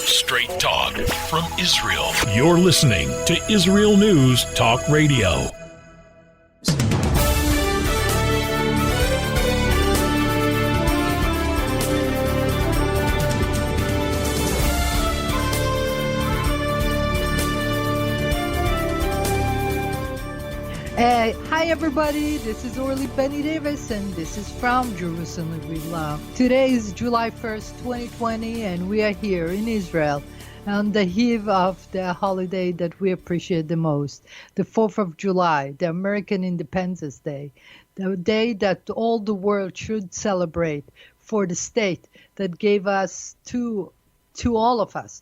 Straight talk from Israel. You're listening to Israel News Talk Radio. Hi everybody, this is Orly Davis and this is from Jerusalem We Love. Today is July 1st, 2020 and we are here in Israel on the eve of the holiday that we appreciate the most, the 4th of July, the American Independence Day, the day that all the world should celebrate for the state that gave us to all of us.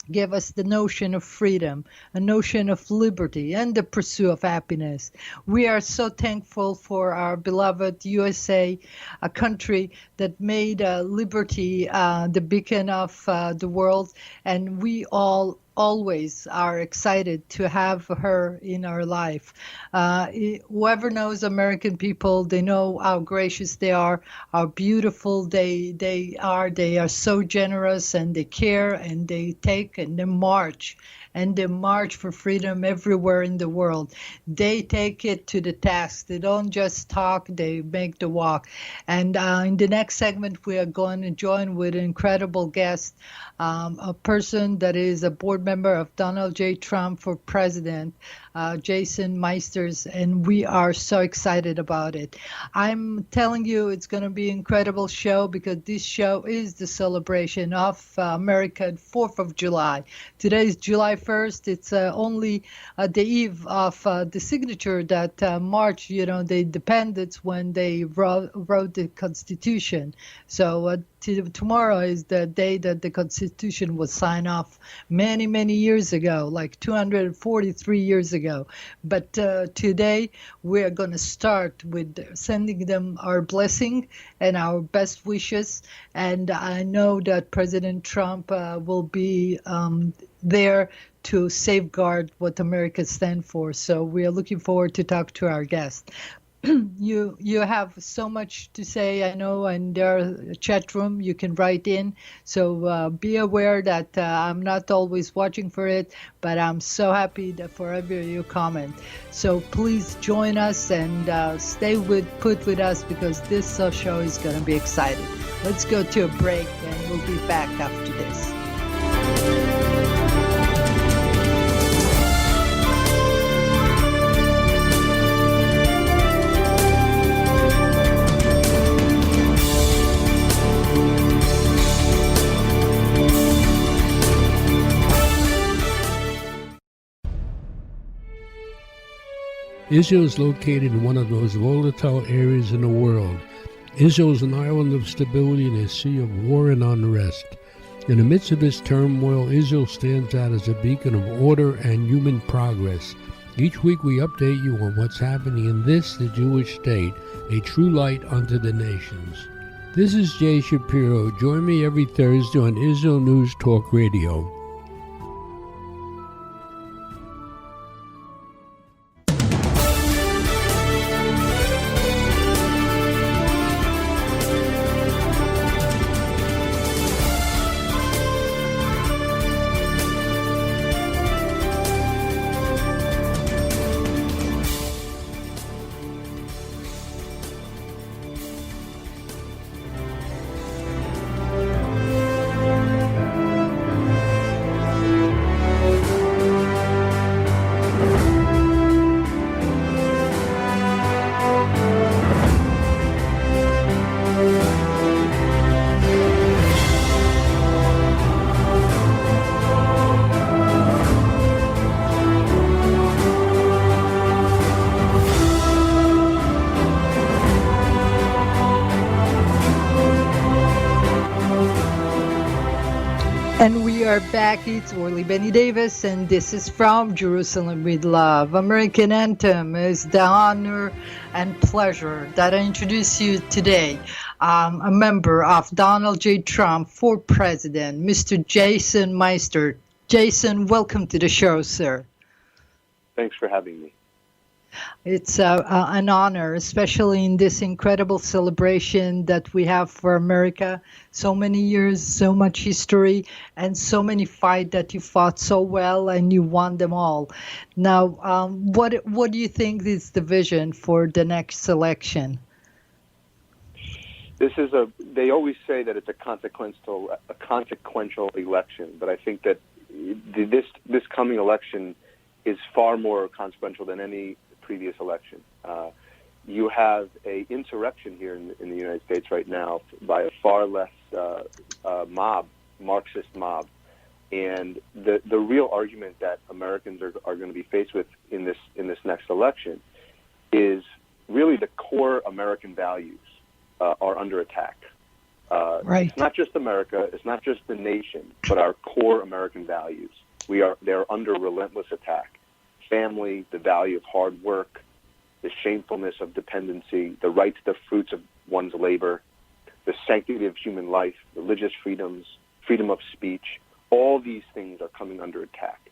Gave us the notion of freedom, a notion of liberty, and the pursuit of happiness. We are so thankful for our beloved USA, a country that made liberty the beacon of the world, and we all always are excited to have her in our life. Whoever knows American people, they know how gracious they are, how beautiful they are. They are so generous and they care and they take and they march. And they march for freedom everywhere in the world. They take it to the task. They don't just talk, they make the walk. And in the next segment, we are going to join with an incredible guest, a person that is a board member of Donald J. Trump for president, Jason Meister, and we are so excited about it. I'm telling you, it's going to be an incredible show because this show is the celebration of America, 4th of July. Today is July 1st. It's only the eve of the signature that marked, the independence when they wrote the Constitution. So tomorrow is the day that the Constitution was signed off many, many years ago, like 243 years ago. But today we are going to start with sending them our blessing and our best wishes. And I know that President Trump will be there to safeguard what America stands for. So we are looking forward to talk to our guest. You have so much to say, I know, and there are a chat room you can write in. So be aware that I'm not always watching for it, but I'm so happy that for every you comment. So please join us and put with us because this show is going to be exciting. Let's go to a break and we'll be back after this. Israel is located in one of the most volatile areas in the world. Israel is an island of stability in a sea of war and unrest. In the midst of this turmoil, Israel stands out as a beacon of order and human progress. Each week we update you on what's happening in this, the Jewish state, a true light unto the nations. This is Jay Shapiro. Join me every Thursday on Israel News Talk Radio. And we are back. It's Orly Davis, and this is from Jerusalem with Love. American anthem is the honor and pleasure that I introduce you today. A member of Donald J. Trump for president, Mr. Jason Meister. Jason, welcome to the show, sir. Thanks for having me. It's an honor, especially in this incredible celebration that we have for America. So many years, so much history, and so many fights that you fought so well and you won them all. Now, what do you think is the vision for the next election? They always say that it's a consequential election, but I think that this coming election is far more consequential than any previous election. You have a insurrection here in the United States right now by a far less Marxist mob, and the real argument that Americans are going to be faced with in this next election is really the core American values are under attack. Right. It's not just America, it's not just the nation, but our core American values. They're under relentless attack. Family, the value of hard work, the shamefulness of dependency, the right to the fruits of one's labor, the sanctity of human life, religious freedoms, freedom of speech, all these things are coming under attack.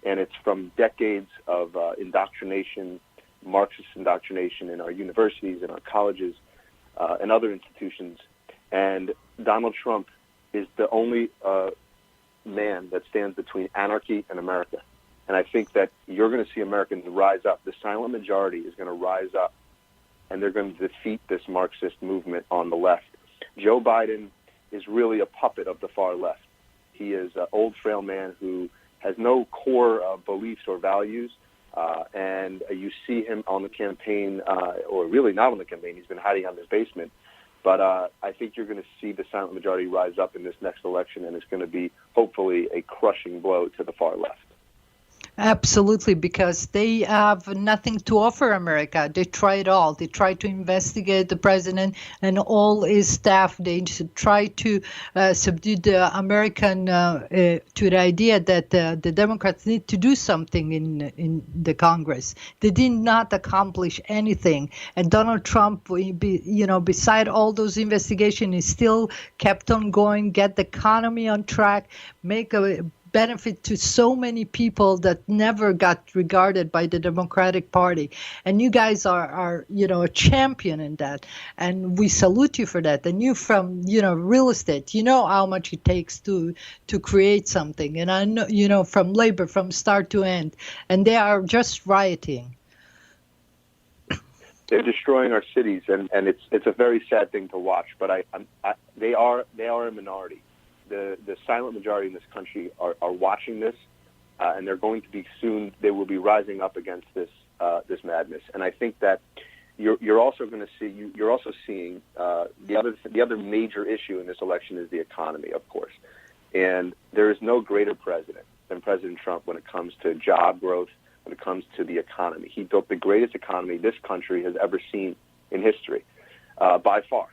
And it's from decades of indoctrination, Marxist indoctrination in our universities, in our colleges, and other institutions. And Donald Trump is the only man that stands between anarchy and America. And I think that you're going to see Americans rise up. The silent majority is going to rise up, and they're going to defeat this Marxist movement on the left. Joe Biden is really a puppet of the far left. He is an old, frail man who has no core beliefs or values, and you see him on the campaign, or really not on the campaign. He's been hiding out in his basement. But I think you're going to see the silent majority rise up in this next election, and it's going to be, hopefully, a crushing blow to the far left. Absolutely, because they have nothing to offer America. They try it all. They try to investigate the president and all his staff. They try to subdue the American to the idea that the Democrats need to do something in the Congress. They did not accomplish anything. And Donald Trump, beside all those investigations, he still kept on going, get the economy on track, make a benefit to so many people that never got regarded by the Democratic Party. And you guys are a champion in that. And we salute you for that. And you from, real estate, you know how much it takes to create something. And I know, from labor, from start to end. And they are just rioting. They're destroying our cities, and it's a very sad thing to watch. But they are a minority. The silent majority in this country are watching this, and they're going to be soon. They will be rising up against this madness. And I think that you're also going to see. You're also seeing the other major issue in this election is the economy, of course. And there is no greater president than President Trump when it comes to job growth, when it comes to the economy. He built the greatest economy this country has ever seen in history, by far.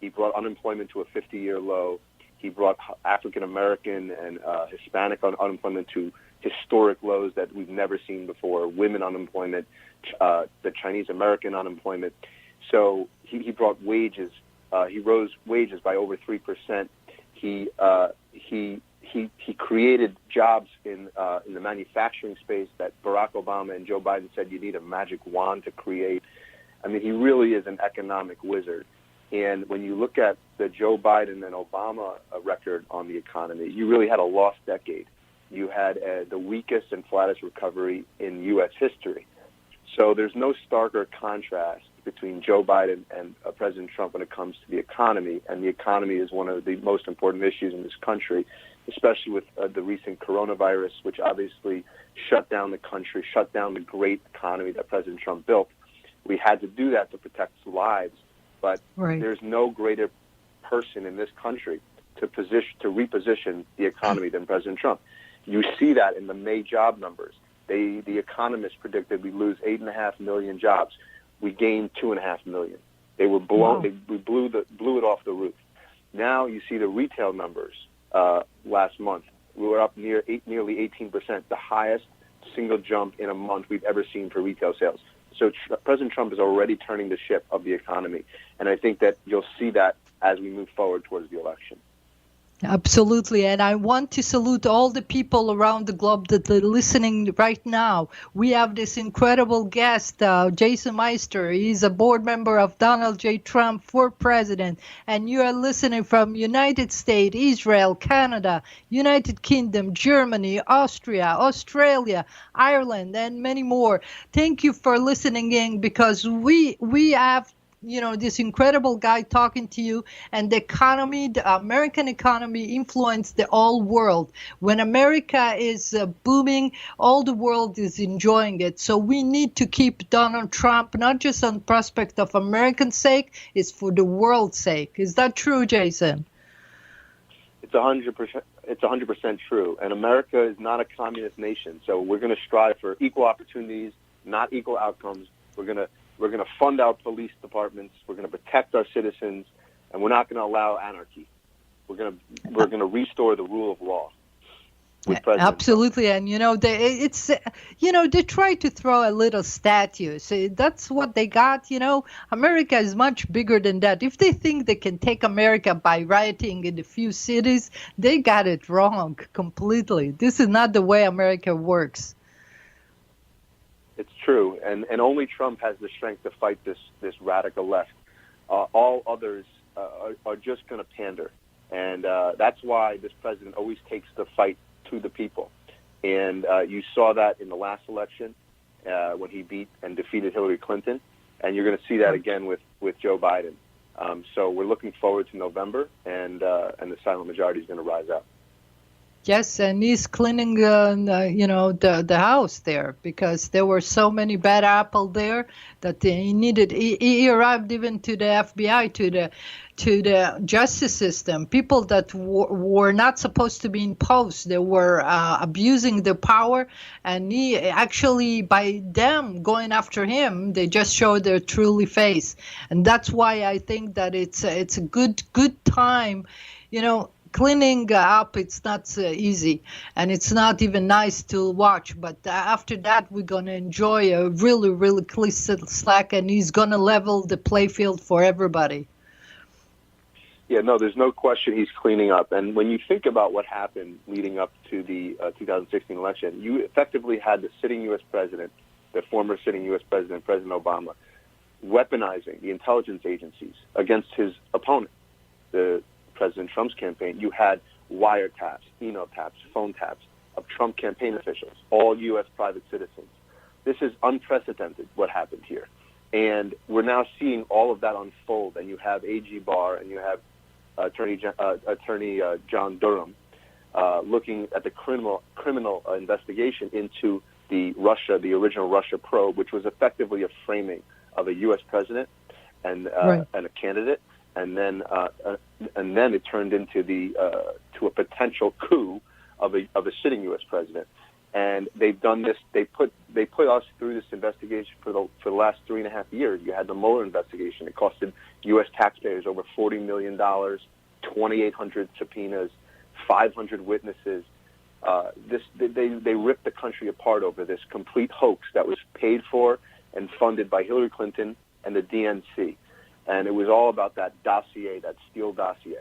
He brought unemployment to a 50-year low. He brought African-American and Hispanic unemployment to historic lows that we've never seen before, women unemployment, the Chinese-American unemployment. So he brought wages. He rose wages by over 3%. He created jobs in the manufacturing space that Barack Obama and Joe Biden said you need a magic wand to create. I mean, he really is an economic wizard. And when you look at the Joe Biden and Obama record on the economy, you really had a lost decade. You had the weakest and flattest recovery in U.S. history. So there's no starker contrast between Joe Biden and President Trump when it comes to the economy. And the economy is one of the most important issues in this country, especially with the recent coronavirus, which obviously shut down the country, shut down the great economy that President Trump built. We had to do that to protect lives. But There's no greater person in this country to reposition the economy than President Trump. You see that in the May job numbers. The economists predicted we'd lose 8.5 million jobs. We gained 2.5 million. They were blown. Wow. We blew it off the roof. Now you see the retail numbers. Last month we were up nearly 18%, the highest single jump in a month we've ever seen for retail sales. So President Trump is already turning the ship of the economy, and I think that you'll see that as we move forward towards the election. Absolutely. And I want to salute all the people around the globe that are listening right now. We have this incredible guest, Jason Meister. He's a board member of Donald J. Trump for president. And you are listening from United States, Israel, Canada, United Kingdom, Germany, Austria, Australia, Ireland, and many more. Thank you for listening in, because we have this incredible guy talking to you, and the economy, the American economy, influence the whole world. When America is booming, all the world is enjoying it. So we need to keep Donald Trump, not just on prospect of American sake, it's for the world's sake. Is that true, Jason? It's 100%. It's 100% true. And America is not a communist nation, so we're going to strive for equal opportunities, not equal outcomes. We're going to fund our police departments. We're going to protect our citizens, and we're not going to allow anarchy. We're going to restore the rule of law. Absolutely. And they try to throw a little statue. So that's what they got. America is much bigger than that. If they think they can take America by rioting in a few cities, they got it wrong completely. This is not the way America works. It's true, and only Trump has the strength to fight this radical left. All others are just going to pander, and that's why this president always takes the fight to the people. And you saw that in the last election when he beat and defeated Hillary Clinton, and you're going to see that again with Joe Biden. So we're looking forward to November, and the silent majority is going to rise up. Yes, and he's cleaning, the house there, because there were so many bad apples there that he needed. He arrived even to the FBI, to the justice system. People that were not supposed to be in posts, they were abusing their power, and he actually, by them going after him, they just showed their truly face, and that's why I think that it's a good time, Cleaning up, it's not easy, and it's not even nice to watch. But after that, we're going to enjoy a really, really clean slack, and he's going to level the playfield for everybody. Yeah, no, there's no question he's cleaning up. And when you think about what happened leading up to the 2016 election, you effectively had the sitting U.S. president, the former sitting U.S. president, President Obama, weaponizing the intelligence agencies against his opponent, the President Trump's campaign. You had wiretaps, email taps, phone taps of Trump campaign officials, all U.S. private citizens. This is unprecedented, what happened here. And we're now seeing all of that unfold. And you have A.G. Barr and you have Attorney John Durham looking at the criminal investigation into the original Russia probe, which was effectively a framing of a U.S. president and a candidate. And then it turned into to a potential coup of a sitting U.S. president. And they've done this. They put us through this investigation for the last 3.5 years. You had the Mueller investigation. It costed U.S. taxpayers over $40 million, 2,800 subpoenas, 500 witnesses. They ripped the country apart over this complete hoax that was paid for and funded by Hillary Clinton and the DNC. And it was all about that dossier, that Steele dossier.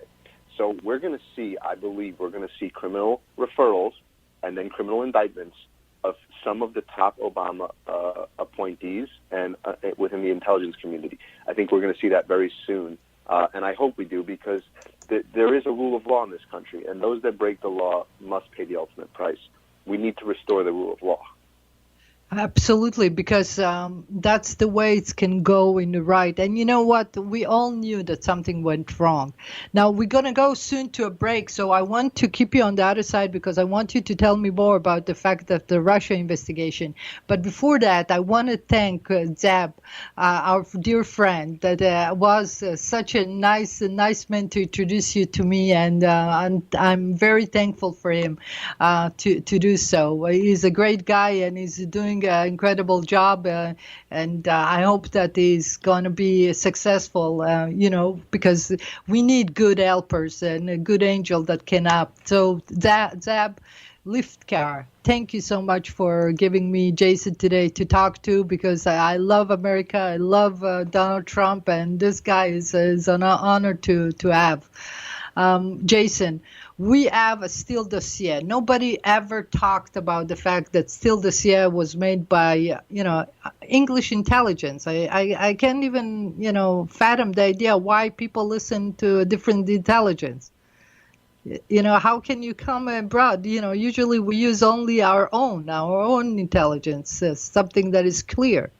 So we're going to see, I believe, criminal referrals and then criminal indictments of some of the top Obama appointees and within the intelligence community. I think we're going to see that very soon. And I hope we do, because there is a rule of law in this country, and those that break the law must pay the ultimate price. We need to restore the rule of law. Absolutely, because that's the way it can go in the right. And you know what? We all knew that something went wrong. Now, we're going to go soon to a break, so I want to keep you on the other side because I want you to tell me more about the fact of the Russia investigation. But before that, I want to thank Zeb, our dear friend, that was such a nice man to introduce you to me, and I'm very thankful for him to do so. He's a great guy, and he's doing an incredible job, and I hope that he's going to be successful, because we need good helpers and a good angel that can help. So Zab Liftkar, thank you so much for giving me Jason today to talk to, because I love America, I love Donald Trump, and this guy is an honor to have. Jason, we have a Steele dossier. Nobody ever talked about the fact that Steele dossier was made by, English intelligence. I can't even, fathom the idea why people listen to a different intelligence. How can you come abroad? Usually we use only our own intelligence, something that is clear.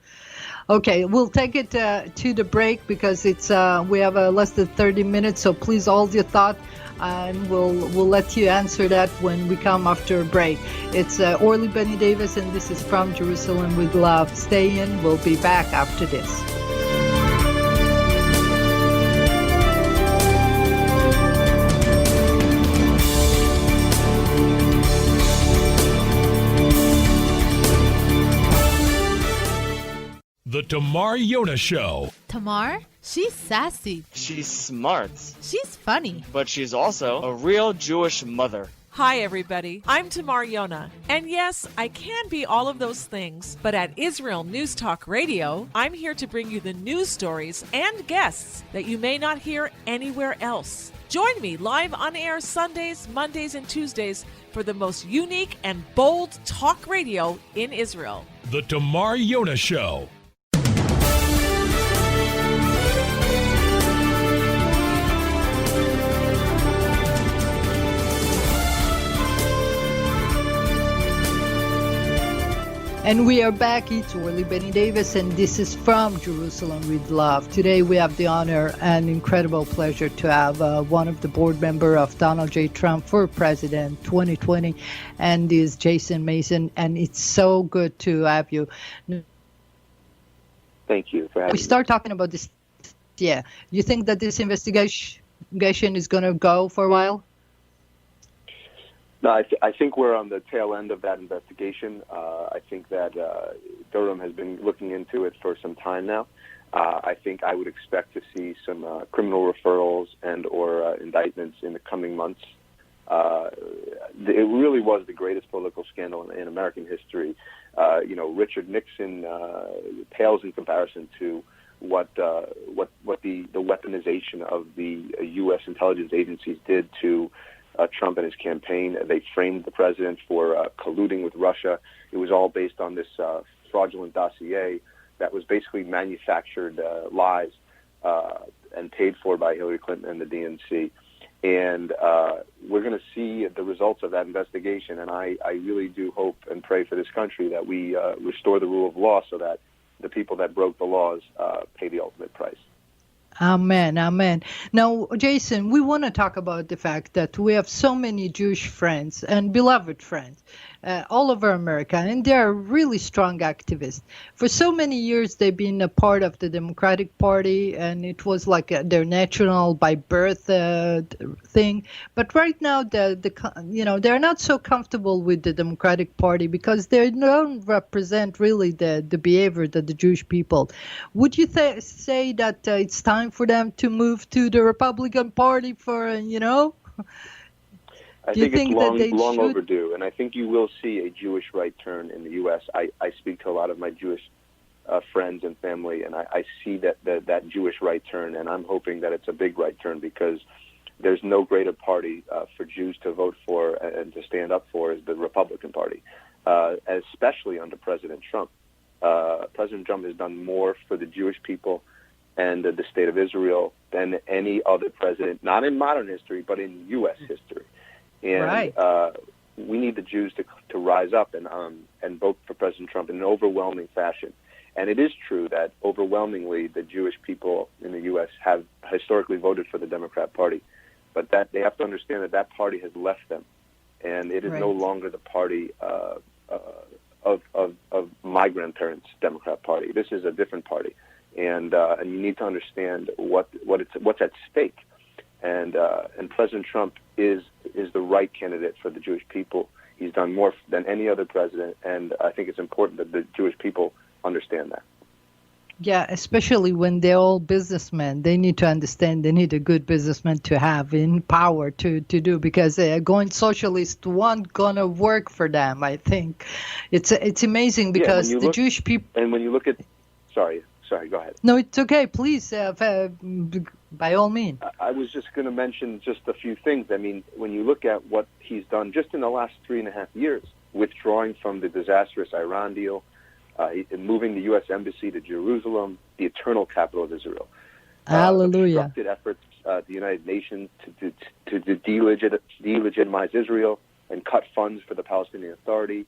Okay, we'll take it to the break because we have less than 30 minutes, so please hold your thought and we'll let you answer that when we come after a break. It's Orly Benny Davis, and this is From Jerusalem with Love. Stay in, we'll be back after this. The Tamar Yona Show. Tamar? She's sassy. She's smart. She's funny. But she's also a real Jewish mother. Hi, everybody. I'm Tamar Yona. And yes, I can be all of those things. But at Israel News Talk Radio, I'm here to bring you the news stories and guests that you may not hear anywhere else. Join me live on air Sundays, Mondays, and Tuesdays for the most unique and bold talk radio in Israel. The Tamar Yona Show. And we are back. It's Orly Benny Davis, and this is From Jerusalem with Love. Today we have the honor and incredible pleasure to have one of the board member of Donald J. Trump for President 2020, and is Jason Meister. And it's so good to have you. Thank you for having me. We start talking about this. Yeah, you think that this investigation is going to go for a while? No, I think we're on the tail end of that investigation. I think that Durham has been looking into it for some time now. I think I would expect to see some criminal referrals and or indictments in the coming months. It really was the greatest political scandal in American history. Richard Nixon pales in comparison to what the weaponization of the U.S. intelligence agencies did to Trump and his campaign. They framed the president for colluding with Russia. It was all based on this fraudulent dossier that was basically manufactured lies and paid for by Hillary Clinton and the DNC. And we're going to see the results of that investigation. And I really do hope and pray for this country that we restore the rule of law so that the people that broke the laws pay the ultimate price. Amen, amen. Now, Jason, we want to talk about the fact that we have so many Jewish friends and beloved friends all over America, and they are really strong activists. For so many years, they've been a part of the Democratic Party, and it was like their national by birth thing. But right now, they're not so comfortable with the Democratic Party because they don't represent really the behavior that the Jewish people. Would you say that it's time for them to move to the Republican Party for, I think it's long overdue, and I think you will see a Jewish right turn in the U.S. I speak to a lot of my Jewish friends and family, and I see that Jewish right turn, and I'm hoping that it's a big right turn because there's no greater party for Jews to vote for and to stand up for is the Republican Party, especially under President Trump. President Trump has done more for the Jewish people and the state of Israel than any other president, not in modern history, but in U.S. history. And right. We need the Jews to rise up and vote for President Trump in an overwhelming fashion. And it is true that overwhelmingly the Jewish people in the U.S. have historically voted for the Democrat Party, but that they have to understand that party has left them, and it is no longer the party of my grandparents' Democrat Party. This is a different party, and you need to understand what's at stake. And President Trump is the right candidate for the Jewish people. He's done more than any other president, and I think it's important that the Jewish people understand that. Yeah, especially when they're all businessmen. They need to understand they need a good businessman to have in power to do, because going socialist won't gonna work for them. I think it's amazing because Jewish people. And when you look at, sorry, go ahead. No, it's okay. Please By all means. I was just going to mention just a few things. I mean, when you look at what he's done just in the last 3.5 years, withdrawing from the disastrous Iran deal, moving the U.S. Embassy to Jerusalem, the eternal capital of Israel. Hallelujah. Obstructed efforts at the United Nations to delegitimize Israel and cut funds for the Palestinian Authority.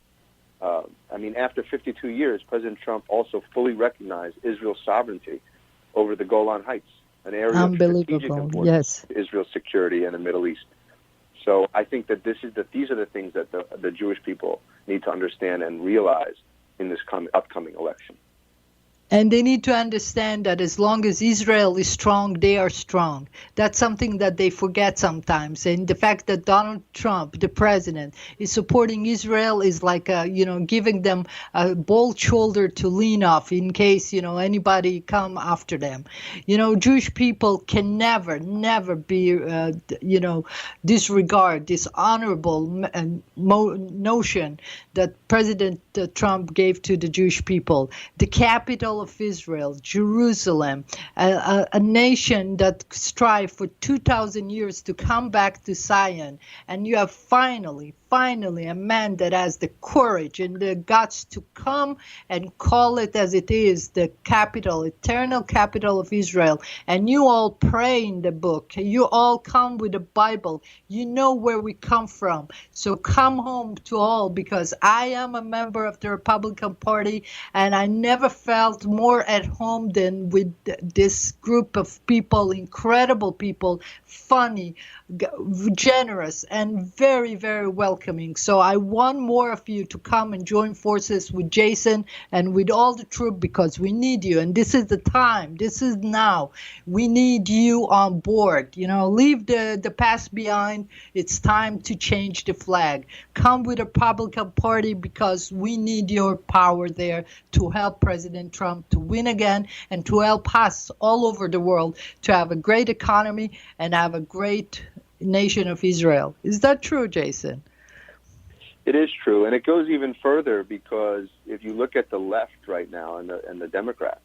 I mean, after 52 years, President Trump also fully recognized Israel's sovereignty over the Golan Heights, an area of strategic importance to Israel's security in the Middle East. So I think that these are the things that the Jewish people need to understand and realize in this upcoming election. And they need to understand that as long as Israel is strong, they are strong. That's something that they forget sometimes. And the fact that Donald Trump, the president, is supporting Israel is like, giving them a bold shoulder to lean off in case, anybody come after them. Jewish people can never be, disregard this honorable notion that President Trump gave to the Jewish people. The capital of Israel, Jerusalem, a nation that strived for 2,000 years to come back to Zion. And you have finally a man that has the courage and the guts to come and call it as it is, the capital, eternal capital of Israel. And you all pray in the book. You all come with the Bible. You know where we come from. So come home to all, because I am a member of the Republican Party, and I never felt more at home than with this group of people, incredible people, funny, generous, and very, very welcoming. So I want more of you to come and join forces with Jason and with all the troops, because we need you. And this is the time. This is now. We need you on board. Leave the past behind. It's time to change the flag. Come with the Republican Party, because we need your power there to help President Trump to win again and to help us all over the world to have a great economy and have a great nation of Israel. Is that true, Jason? It is true, and it goes even further, because if you look at the left right now and the Democrats,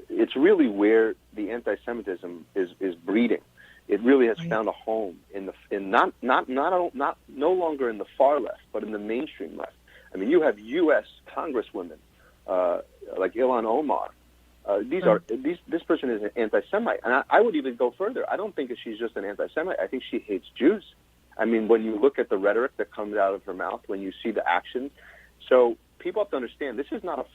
it's really where the anti-Semitism is breeding. It really has found a home no longer in the far left, but in the mainstream left. I mean, you have U.S. Congresswomen like Ilhan Omar. This person is an anti-Semite, and I would even go further. I don't think that she's just an anti-Semite. I think she hates Jews. I mean, when you look at the rhetoric that comes out of her mouth, when you see the actions, so people have to understand this is not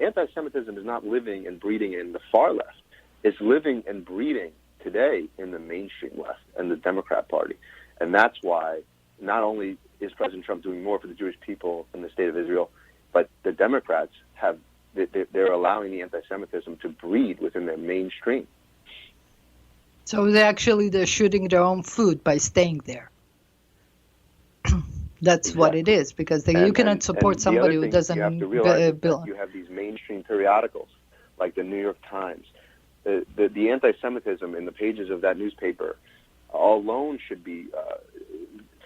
anti-Semitism is not living and breeding in the far left. It's living and breeding today in the mainstream left and the Democrat Party, and that's why not only is President Trump doing more for the Jewish people in the state of Israel, but the Democrats they're allowing the anti-Semitism to breed within their mainstream. So they're shooting their own foot by staying there. That's exactly what it is, because you cannot support somebody who doesn't you have to realize that you have these mainstream periodicals like the New York Times. The anti-Semitism in the pages of that newspaper alone should be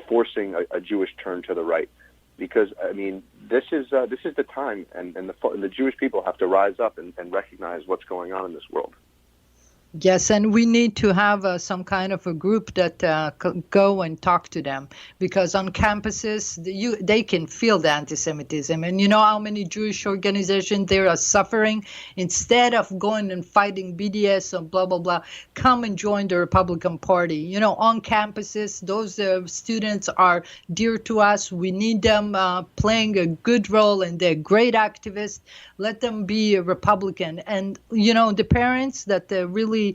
forcing a Jewish turn to the right, because I mean this is the time, and the Jewish people have to rise up and recognize what's going on in this world. Yes, and we need to have some kind of a group that go and talk to them, because on campuses, they can feel the anti-Semitism. And you know how many Jewish organizations they are suffering? Instead of going and fighting BDS and blah, blah, blah, come and join the Republican Party. On campuses, those students are dear to us. We need them playing a good role, and they're great activists. Let them be a Republican. And, the parents that really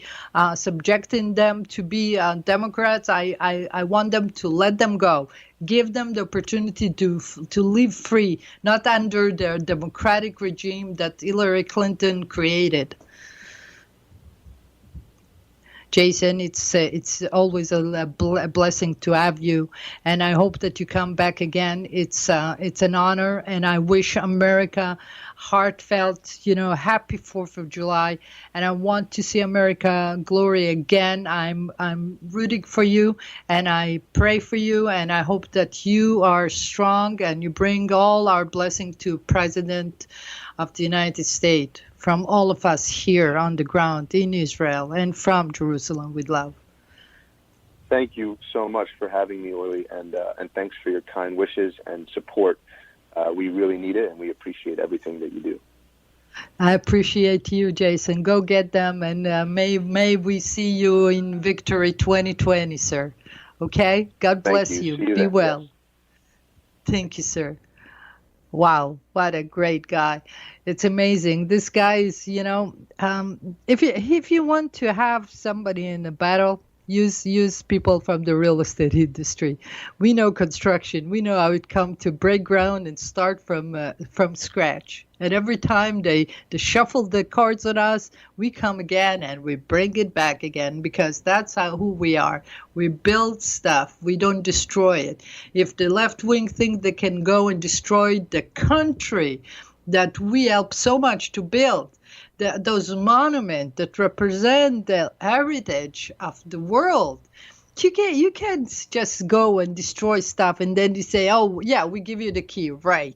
subjecting them to be Democrats, I want them to let them go. Give them the opportunity to live free, not under the democratic regime that Hillary Clinton created. Jason, it's always a blessing to have you, and I hope that you come back again. It's an honor, and I wish America heartfelt, happy 4th of July, and I want to see America glory again. I'm rooting for you, and I pray for you, and I hope that you are strong and you bring all our blessing to President of the United States, from all of us here on the ground in Israel and from Jerusalem with love. Thank you so much for having me, Orly, and thanks for your kind wishes and support. We really need it, and we appreciate everything that you do. I appreciate you, Jason. Go get them, and may we see you in Victory 2020, sir. Okay? God bless you. See you Be then. well. Yes. Thank you, sir. Wow, what a great guy. It's amazing. This guy is, if you want to have somebody in a battle, use people from the real estate industry. We know construction. We know how it comes to break ground and start from scratch. And every time they shuffle the cards on us, we come again and we bring it back again, because that's who we are. We build stuff. We don't destroy it. If the left wing think they can go and destroy the country that we helped so much to build, those monuments that represent the heritage of the world, you can't just go and destroy stuff and then you say, oh, yeah, we give you the key. Right.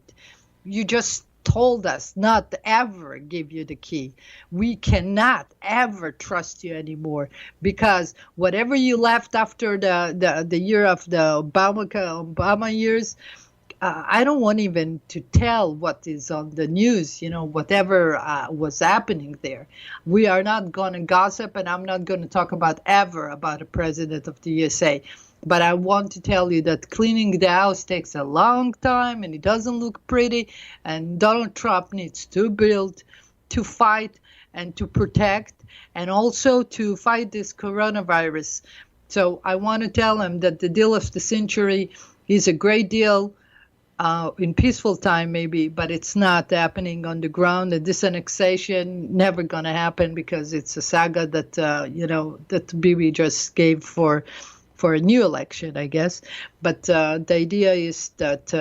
You just told us not to ever give you the key. We cannot ever trust you anymore, because whatever you left after the year of the Obama years, I don't want even to tell what is on the news, whatever was happening there. We are not going to gossip, and I'm not going to talk about a president of the USA. But I want to tell you that cleaning the house takes a long time, and it doesn't look pretty. And Donald Trump needs to build, to fight, and to protect, and also to fight this coronavirus. So I want to tell him that the deal of the century is a great deal. In peaceful time maybe, but it's not happening on the ground. And this annexation never gonna happen, because it's a saga that that Bibi just gave for a new election, I guess. But the idea is that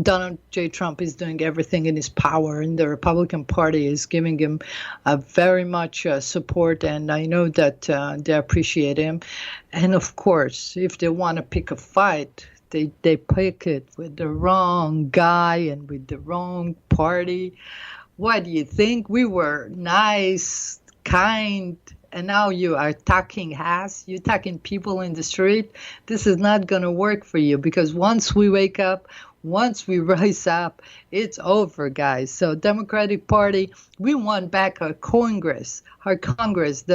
Donald J. Trump is doing everything in his power, and the Republican Party is giving him very much support, and I know that they appreciate him. And of course, if they want to pick a fight, they pick it with the wrong guy and with the wrong party. What do you think? We were nice, kind, and now you are attacking us. You're attacking people in the street. This is not going to work for you, because once we wake up, once we rise up, it's over, guys. So Democratic Party, we want back our Congress,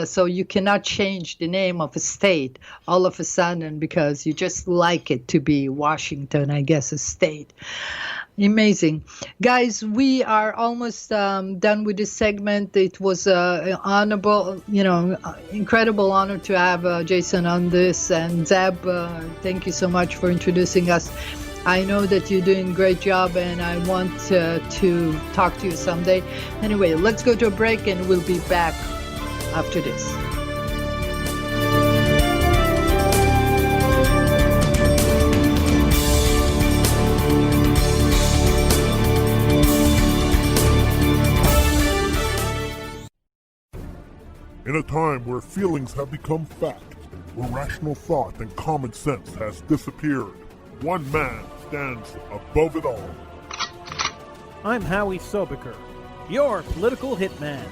so you cannot change the name of a state all of a sudden because you just like it to be Washington, I guess, a state. Amazing. Guys, we are almost done with this segment. It was honorable, incredible honor to have Jason on this. And Zeb, thank you so much for introducing us. I know that you're doing a great job, and I want to talk to you someday. Anyway, let's go to a break, and we'll be back after this. In a time where feelings have become fact, where rational thought and common sense has disappeared, one man stands above it all. I'm Howie Sobiker, your political hitman.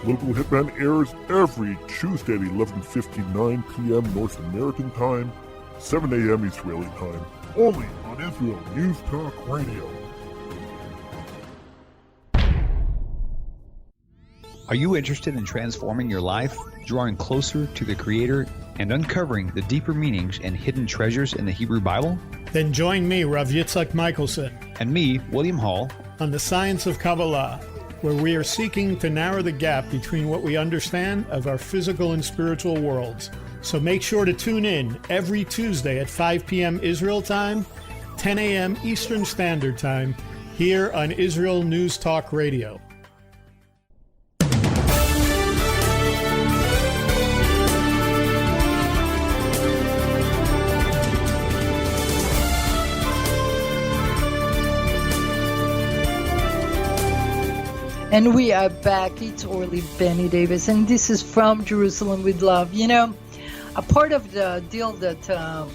Political Hitman airs every Tuesday at 11:59 p.m. North American time, 7 a.m. Israeli time, only on Israel News Talk Radio. Are you interested in transforming your life, drawing closer to the Creator, and uncovering the deeper meanings and hidden treasures in the Hebrew Bible? Then join me, Rav Yitzhak Michelson, and me, William Hall, on the Science of Kabbalah, where we are seeking to narrow the gap between what we understand of our physical and spiritual worlds. So make sure to tune in every Tuesday at 5 p.m. Israel time, 10 a.m. Eastern Standard Time, here on Israel News Talk Radio. And we are back. It's Orly Benny Davis, and this is From Jerusalem with Love. A part of the deal that, the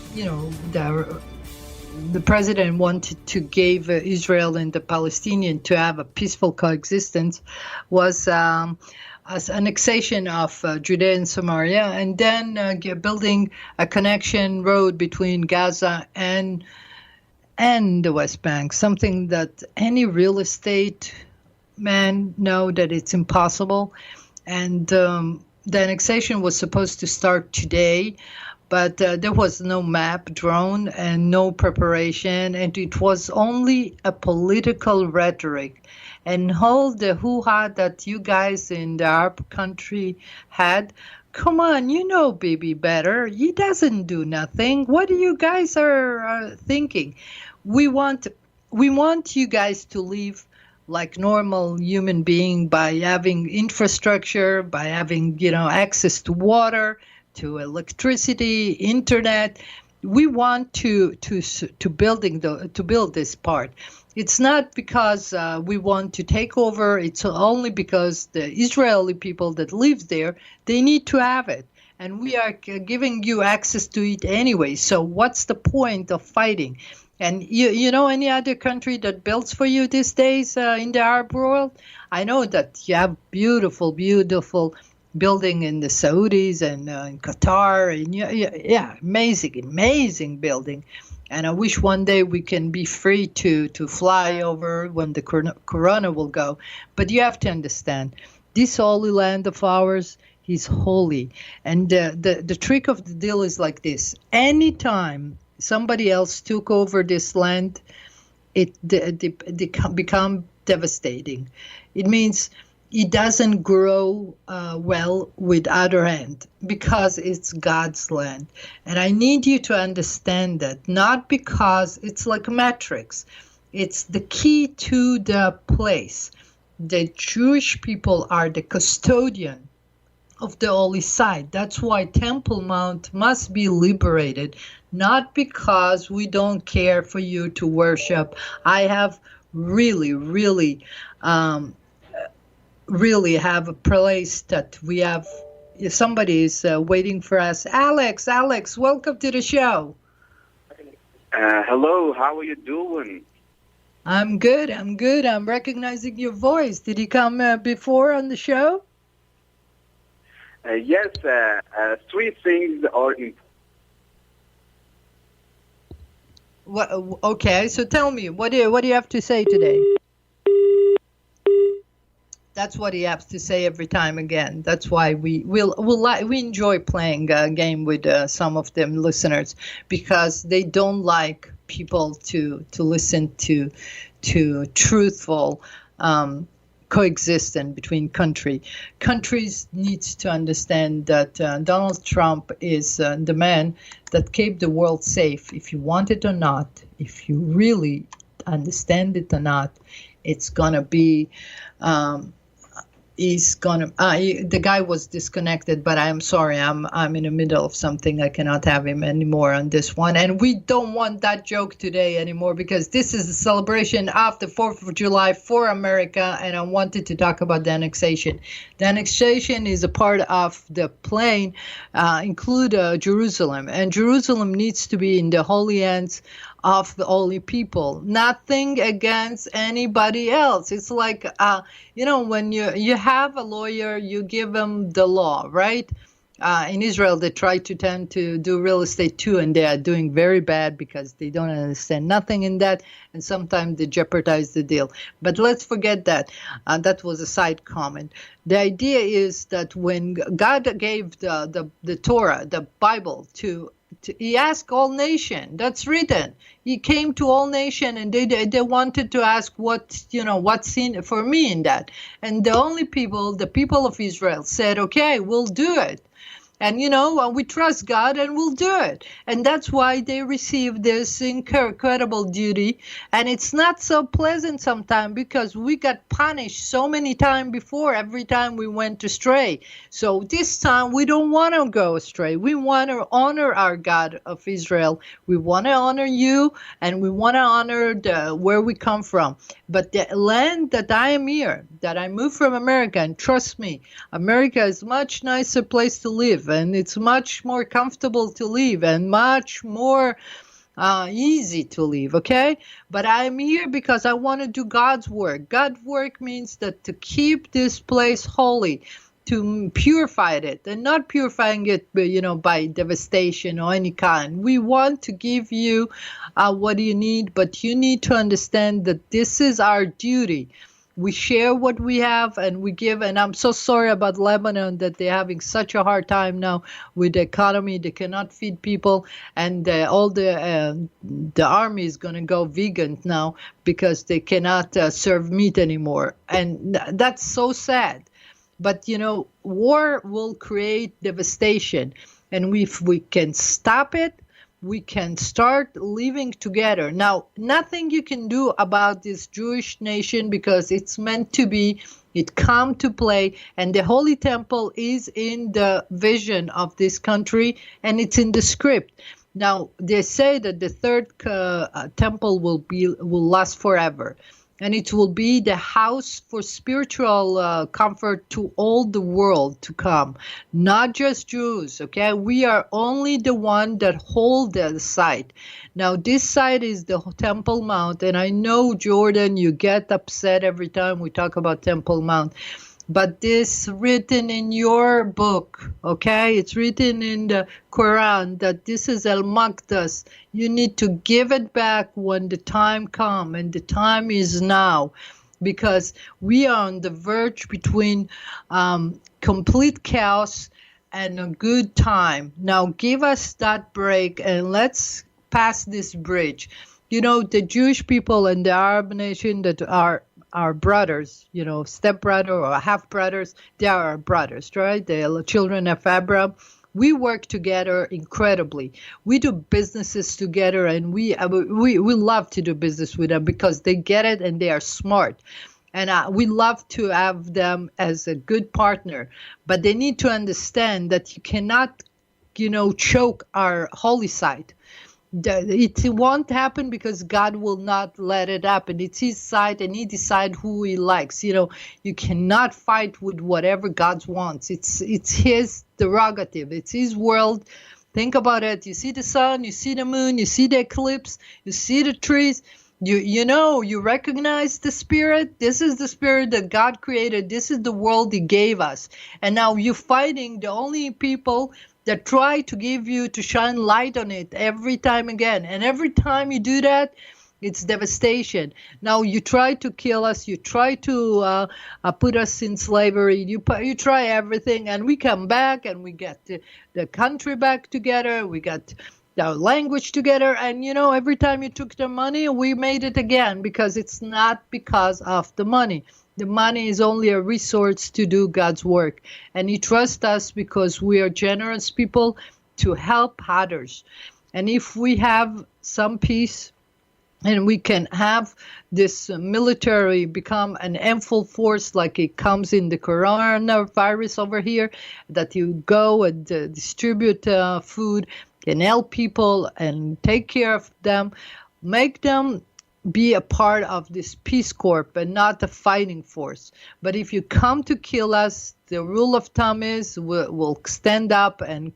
the president wanted to give Israel and the Palestinians to have a peaceful coexistence was as annexation of Judea and Samaria, and then building a connection road between Gaza and the West Bank, something that any real estate man know that it's impossible. And the annexation was supposed to start today, but there was no map drawn and no preparation, and it was only a political rhetoric. And all the hoo-ha that you guys in the Arab country had, come on, you know Bibi better. He doesn't do nothing. What do you guys are thinking? We want you guys to live like normal human being by having infrastructure, by having, access to water, to electricity, internet. We want to build this part. It's not because we want to take over. It's only because the Israeli people that live there, they need to have it. And we are giving you access to it anyway. So what's the point of fighting? And you know any other country that builds for you these days in the Arab world? I know that you have beautiful, beautiful building in the Saudis and in Qatar. And yeah, amazing building. And I wish one day we can be free to fly over when the corona will go. But you have to understand, this holy land of ours is holy. And the trick of the deal is like this. Anytime somebody else took over this land, it become devastating. It means it doesn't grow well with other hand because it's God's land. And I need you to understand that, not because it's like a matrix. It's the key to the place. The Jewish people are the custodian of the holy site. That's why Temple Mount must be liberated, not because we don't care for you to worship. I have really have a place that we have. Somebody is waiting for us. Alex, welcome to the show. Hello, how are you doing? I'm good. I'm recognizing your voice. Did you come before on the show? Yes, three things are important. Okay, so tell me, what do you have to say today? That's what he has to say every time again. That's why we enjoy playing a game with some of them listeners, because they don't like people to listen to truthful coexistence between countries needs to understand that Donald Trump is the man that kept the world safe. If you want it or not, if you really understand it or not, it's gonna be. The guy was disconnected, but I'm sorry, I'm in the middle of something. I cannot have him anymore on this one. And we don't want that joke today anymore, because this is a celebration of the 4th of July for America, and I wanted to talk about the annexation. The annexation is a part of the plan, include Jerusalem, and Jerusalem needs to be in the holy hands of the holy people. Nothing against anybody else. It's like, when you have a lawyer, you give them the law, right? In Israel, they tend to do real estate too, and they are doing very bad because they don't understand nothing in that, and sometimes they jeopardize the deal. But let's forget that. That was a side comment. The idea is that when God gave the Torah, the Bible, he asked all nation. That's written. He came to all nation, and they wanted to ask what's in for me in that. And the people of Israel said, okay, we'll do it. And, we trust God and we'll do it. And that's why they received this incredible duty. And it's not so pleasant sometimes, because we got punished so many times before, every time we went astray. So this time we don't want to go astray. We want to honor our God of Israel. We want to honor you, and we want to honor where we come from. But the land that I am here, that I moved from America, and trust me, America is a much nicer place to live, and it's much more comfortable to live, and much more easy to leave, okay? But I'm here because I want to do God's work. God's work means that to keep this place holy, to purify it, and not purifying it, by devastation or any kind. We want to give you what you need, but you need to understand that this is our duty. We share what we have and we give. And I'm so sorry about Lebanon that they're having such a hard time now with the economy. They cannot feed people, and all the army is going to go vegan now because they cannot serve meat anymore. And that's so sad. But, war will create devastation. And if we can stop it, we can start living together. Now, nothing you can do about this Jewish nation because it's meant to be. It come to play, and the Holy Temple is in the vision of this country, and it's in the script. Now, they say that the third temple will last forever. And it will be the house for spiritual comfort to all the world to come, not just Jews, okay? We are only the one that hold the site. Now, this site is the Temple Mount, and I know, Jordan, you get upset every time we talk about Temple Mount. But this written in your book, okay? It's written in the Quran that this is El Maqdas. You need to give it back when the time comes, and the time is now, because we are on the verge between complete chaos and a good time. Now give us that break and let's pass this bridge. The Jewish people and the Arab nation that are our brothers, stepbrother or half brothers, they are our brothers, right? They are children of Abraham. We work together incredibly. We do businesses together, and we love to do business with them because they get it and they are smart. And we love to have them as a good partner. But they need to understand that you cannot, choke our holy site. It won't happen because God will not let it happen. It's his side, and he decides who he likes. You cannot fight with whatever God wants. It's his prerogative. It's his world. Think about it. You see the sun, you see the moon, you see the eclipse, you see the trees. You recognize the spirit. This is the spirit that God created. This is the world he gave us. And now you're fighting the only people that try to shine light on it every time again. And every time you do that, it's devastation. Now you try to kill us. You try to put us in slavery. You try everything, and we come back and we get the country back together. We got our language together. And, every time you took the money, we made it again, because it's not because of the money. The money is only a resource to do God's work. And he trusts us because we are generous people to help others. And if we have some peace and we can have this military become an ample force like it comes in the coronavirus over here, that you go and distribute food and help people and take care of them, make them be a part of this Peace Corps and not a fighting force. But if you come to kill us, the rule of thumb is we'll stand up and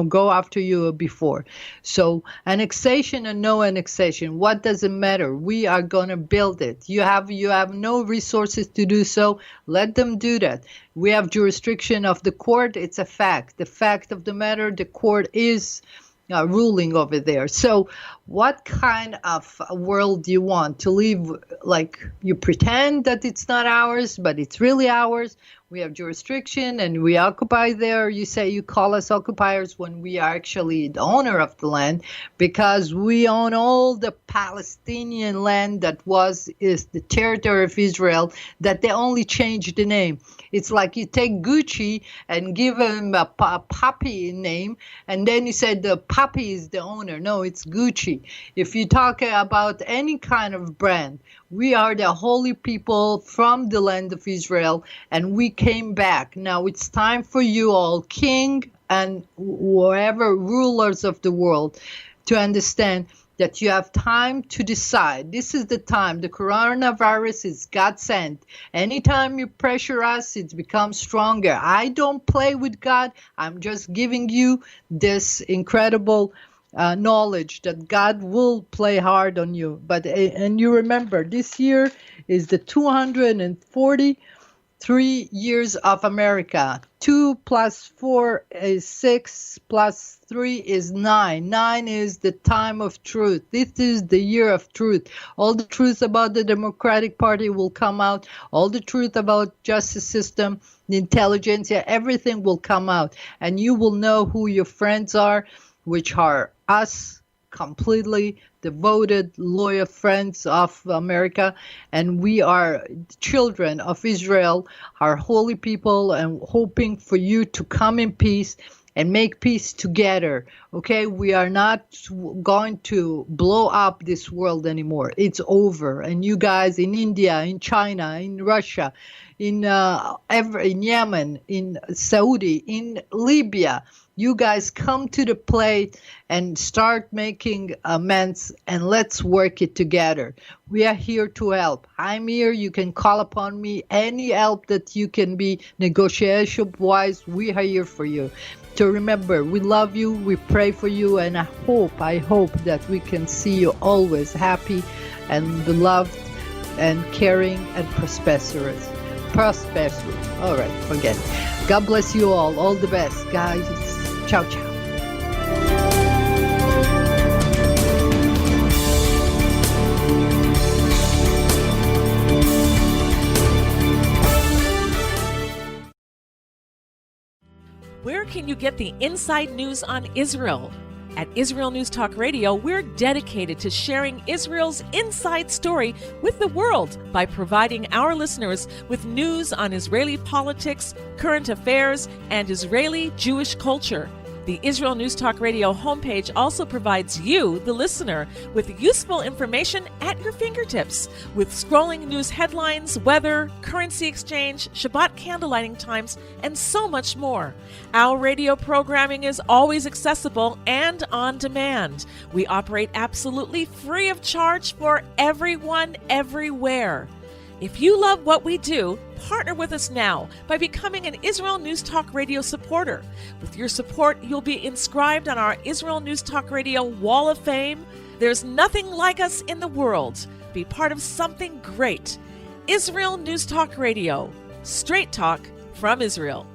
go after you before. So annexation and no annexation, what does it matter? We are going to build it. You have no resources to do so. Let them do that. We have jurisdiction of the court. It's a fact. The fact of the matter, the court is ruling over there. So what kind of world do you want to live? Like, you pretend that it's not ours, but it's really ours. We have jurisdiction and we occupy there. You say you call us occupiers when we are actually the owner of the land, because we own all the Palestinian land that is the territory of Israel, that they only changed the name. It's like you take Gucci and give him a puppy name, and then you said the puppy is the owner. No, it's Gucci. If you talk about any kind of brand, we are the holy people from the land of Israel, and we came back. Now it's time for you all, king and whatever rulers of the world, to understand that you have time to decide. This is the time. The coronavirus is God sent. Anytime you pressure us, it becomes stronger. I don't play with God. I'm just giving you this incredible knowledge that God will play hard on you. But and you remember, this year is the 243 years of America. 2 plus 4 is 6, plus 3 is 9. 9 is the time of truth. This is the year of truth. All the truth about the Democratic Party will come out. All the truth about justice system, the intelligentsia, everything will come out. And you will know who your friends are, which are us, completely devoted, loyal friends of America, and we are children of Israel, our holy people, and hoping for you to come in peace and make peace together. Okay, we are not going to blow up this world anymore. It's over. And you guys in India, in China, in Russia, in Yemen, in Saudi, in Libya, you guys come to the plate and start making amends, and let's work it together. We are here to help. I'm here. You can call upon me. Any help that you can be negotiation-wise, we are here for you. So remember, we love you, we pray for you, and I hope that we can see you always happy and beloved and caring and prosperous. All right, forget it. God bless you all the best, guys. Ciao, ciao. Where can you get the inside news on Israel? At Israel News Talk Radio, we're dedicated to sharing Israel's inside story with the world by providing our listeners with news on Israeli politics, current affairs, and Israeli Jewish culture. The Israel News Talk Radio homepage also provides you, the listener, with useful information at your fingertips, with scrolling news headlines, weather, currency exchange, Shabbat candlelighting times, and so much more. Our radio programming is always accessible and on demand. We operate absolutely free of charge for everyone, everywhere. If you love what we do, partner with us now by becoming an Israel News Talk Radio supporter. With your support, you'll be inscribed on our Israel News Talk Radio Wall of Fame. There's nothing like us in the world. Be part of something great. Israel News Talk Radio. Straight talk from Israel.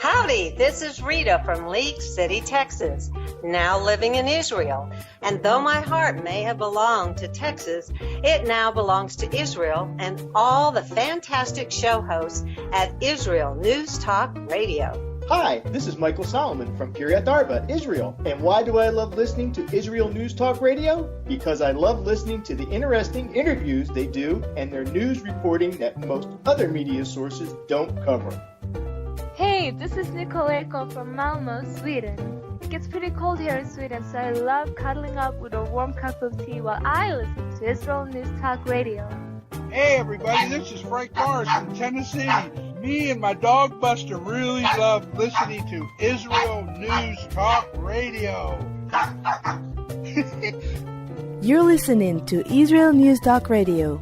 Howdy, this is Rita from League City, Texas, now living in Israel. And though my heart may have belonged to Texas, it now belongs to Israel and all the fantastic show hosts at Israel News Talk Radio. Hi, this is Michael Solomon from Kiryat Arba, Israel. And why do I love listening to Israel News Talk Radio? Because I love listening to the interesting interviews they do and their news reporting that most other media sources don't cover. Hey, this is Nicoleko from Malmö, Sweden. It gets pretty cold here in Sweden, so I love cuddling up with a warm cup of tea while I listen to Israel News Talk Radio. Hey everybody, this is Frank Morris from Tennessee. Me and my dog Buster really love listening to Israel News Talk Radio. You're listening to Israel News Talk Radio.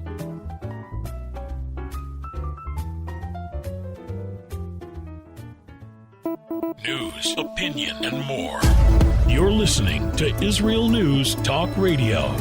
News, opinion, and more. You're listening to Israel News Talk Radio.